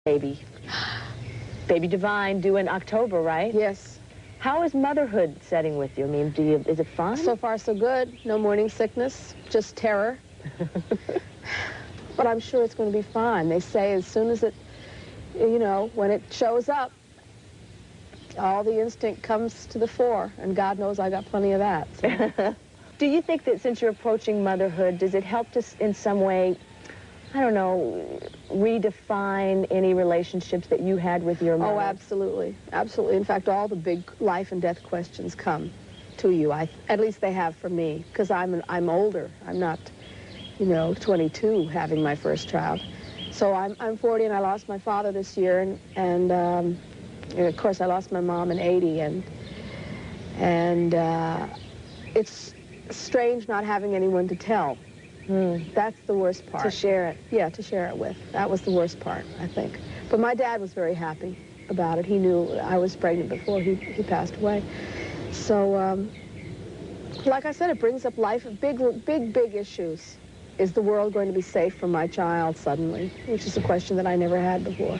baby. Baby Divine due in October, right? Yes. How is motherhood setting with you? I mean, is it fun? So far, so good. No morning sickness, just terror. But I'm sure it's going to be fine. They say as soon as it, you know, when it shows up, all the instinct comes to the fore, and God knows I got plenty of that. So. Do you think that since you're approaching motherhood, does it help to, in some way, I don't know, redefine any relationships that you had with your mother? Oh, absolutely. Absolutely. In fact, all the big life and death questions come to you. At least they have for me, because I'm older. I'm not, you know, 22 having my first child. So I'm 40, and I lost my father this year, and of course I lost my mom in 80, and it's strange not having anyone to tell. That's the worst part. To share it. Yeah, to share it with. That was the worst part, I think. But my dad was very happy about it. He knew I was pregnant before he passed away. So, like I said, it brings up life, big issues. Is the world going to be safe for my child suddenly? Which is a question that I never had before.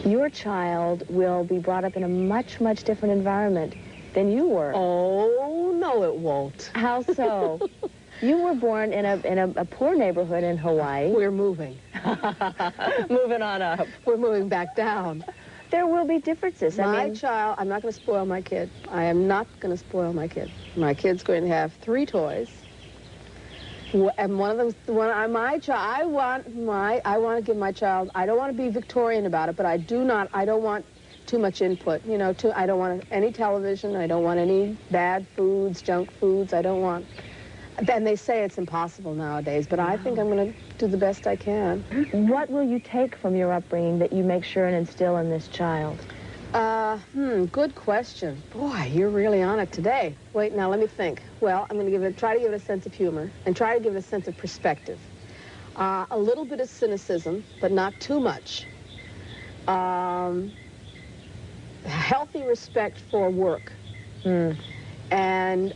Your child will be brought up in a much different environment than you were. Oh, no, it won't. How so? You were born in a poor neighborhood in Hawaii. We're moving. Moving on up. We're moving back down. There will be differences. My child, I'm not going to spoil my kid. I am not going to spoil my kid. My kid's going to have 3 toys. And one of them, my child, I want to give my child, I don't want to be Victorian about it, but I don't want too much input. You know, I don't want any television. I don't want any bad foods, junk foods. I don't want... And they say it's impossible nowadays, but I think I'm going to do the best I can. What will you take from your upbringing that you make sure and instill in this child? Good question. Boy, you're really on it today. Wait, now let me think. Well, I'm going to try to give it a sense of humor and try to give it a sense of perspective. A little bit of cynicism, but not too much. Healthy respect for work and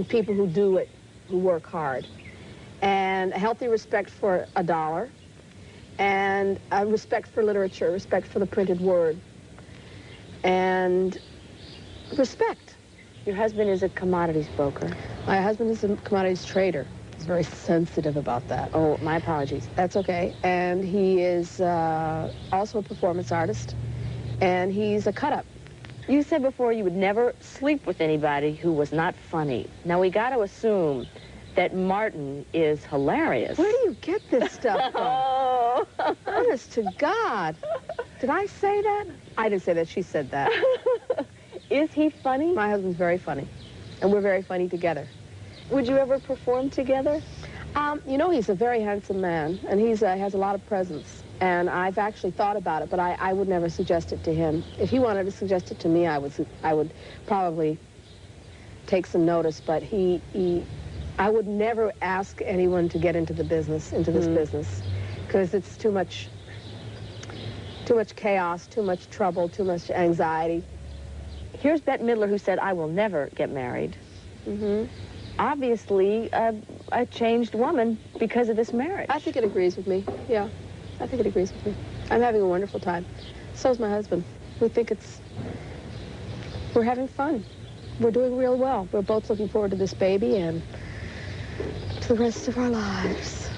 people who do it, who work hard, and a healthy respect for a dollar, and a respect for literature, respect for the printed word, and respect. Your husband is a commodities broker. My husband is a commodities trader. He's very sensitive about that. Oh, my apologies. That's okay. And he is also a performance artist, and he's a cut-up. You said before you would never sleep with anybody who was not funny. Now, we got to assume that Martin is hilarious. Where do you get this stuff from? Oh. Honest to God. Did I say that? I didn't say that. She said that. Is he funny? My husband's very funny, and we're very funny together. Would you ever perform together? You know, he's a very handsome man, and he has a lot of presence. And I've actually thought about it, but I would never suggest it to him. If he wanted to suggest it to me, I would probably take some notice, but I would never ask anyone to get into the business, into this business, because it's too much chaos, too much trouble, too much anxiety. Here's Bette Midler, who said, "I will never get married." Obviously, a changed woman because of this marriage. I think it agrees with me, yeah. I think it agrees with me. I'm having a wonderful time. So's my husband. We're having fun. We're doing real well. We're both looking forward to this baby and to the rest of our lives.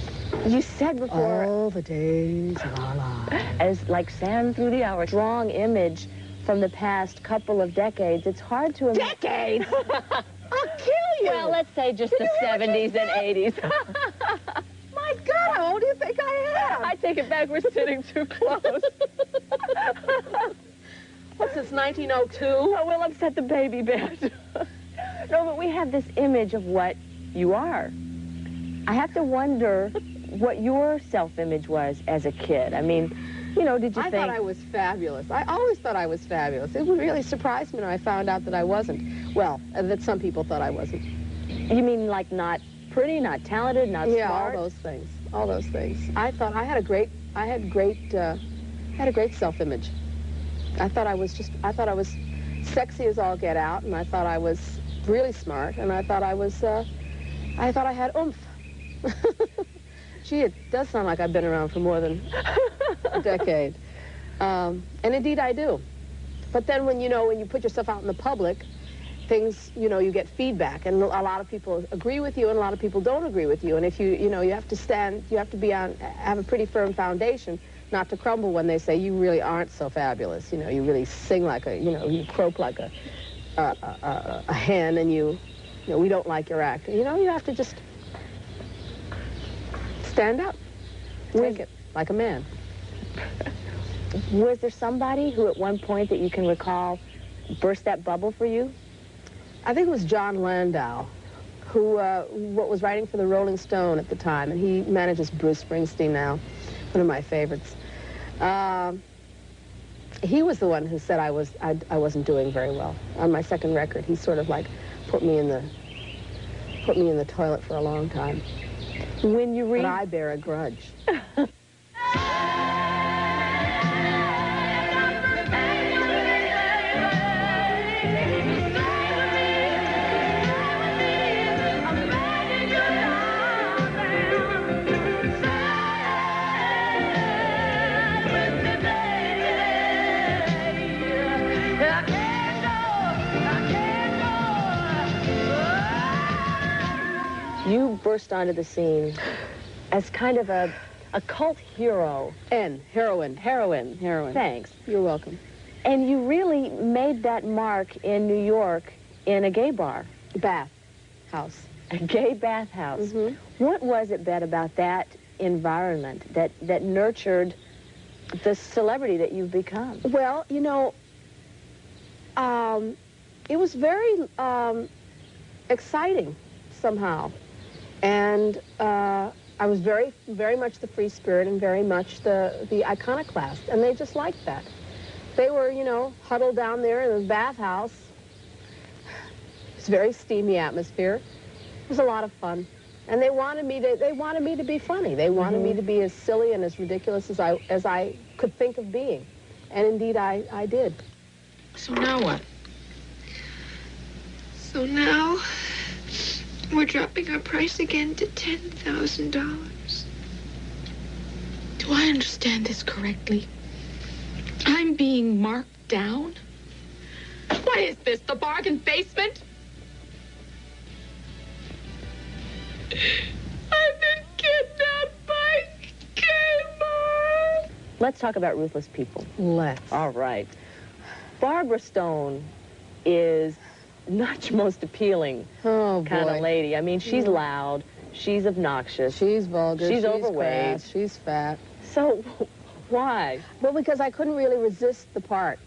You said before... all the days of our lives. As like sand through the hours, strong image from the past couple of decades. It's hard to... Decades? I'll kill you! Well, let's say just the 70s and 80s. My God, how old do you think I am? I take it back, we're sitting too close. What, since 1902? Oh, we'll upset the baby bed. No, but we have this image of what you are. I have to wonder what your self-image was as a kid. I mean, you know, did you think... I thought I was fabulous. I always thought I was fabulous. It would really surprise me when I found out that I wasn't. Well, that some people thought I wasn't. You mean like not pretty, not talented, not smart? Yeah, all those things. All those things. I thought I had a great self-image. I thought I was sexy as all get out, and I thought I was really smart, and I thought I had oomph. Gee, it does sound like I've been around for more than a decade. And indeed I do. But then when you put yourself out in the public, things, you get feedback, and a lot of people agree with you and a lot of people don't agree with you. And if you have to have a pretty firm foundation not to crumble when they say you really aren't so fabulous. You really sing like you croak like a hen, and we don't like your act. You have to just stand up, take it like a man. Was there somebody who at one point that you can recall burst that bubble for you? I think it was John Landau, who was writing for the Rolling Stone at the time, and he manages Bruce Springsteen now, one of my favorites. He was the one who said I wasn't doing very well. On my second record, he sort of like put me in the toilet for a long time. When you read... But I bear a grudge. You burst onto the scene as kind of a cult hero. Heroine. Thanks. You're welcome. And you really made that mark in New York in a gay bar. Bath house. A gay bathhouse. Mm-hmm. What was it, Bette, about that environment that nurtured the celebrity that you've become? Well, it was very exciting somehow. And I was very, very much the free spirit and very much the iconoclast. And they just liked that. They were, huddled down there in the bathhouse. It's a very steamy atmosphere. It was a lot of fun. And they wanted me to be funny. They wanted me to be as silly and as ridiculous as I could think of being. And indeed I did. So now what? So now we're dropping our price again to $10,000. Do I understand this correctly? I'm being marked down? What is this, the bargain basement? I've been kidnapped by Kmart. Let's talk about Ruthless People. Let's. All right. Barbara Stone is not your most appealing kind of lady. I mean, she's loud, she's obnoxious. She's vulgar. She's overweight. Crass, she's fat. So, why? Well, because I couldn't really resist the part.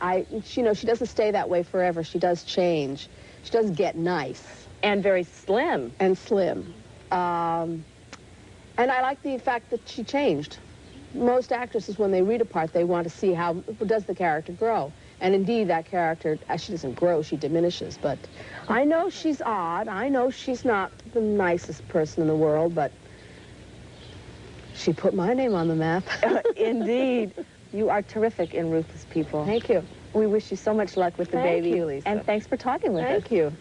She doesn't stay that way forever. She does change. She does get nice. And very slim. And slim. And I like the fact that she changed. Most actresses, when they read a part, they want to see how does the character grow. And indeed, that character, she doesn't grow, she diminishes. But I know she's odd. I know she's not the nicest person in the world, but she put my name on the map. Indeed. You are terrific in Ruthless People. Thank you. We wish you so much luck with the baby. Thank you, Lisa. And thanks for talking with us. Thank you.